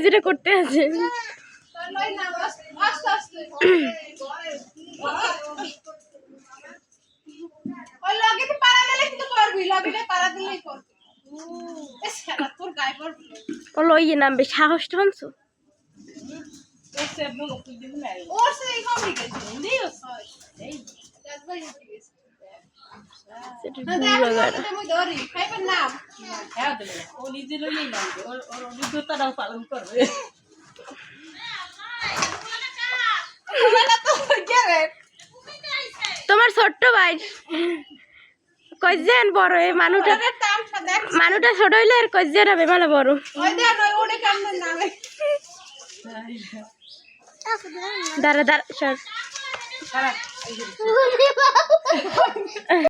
যেটা করতে আছে লইয়ে নামবে সাহসটা আনছো তোমার ছোট্ট ভাই কইছেন বড় এই মানুষটা ছোট হইলে আর কইছেন হবে মানে বড় দাঁড়া দাঁড়া সর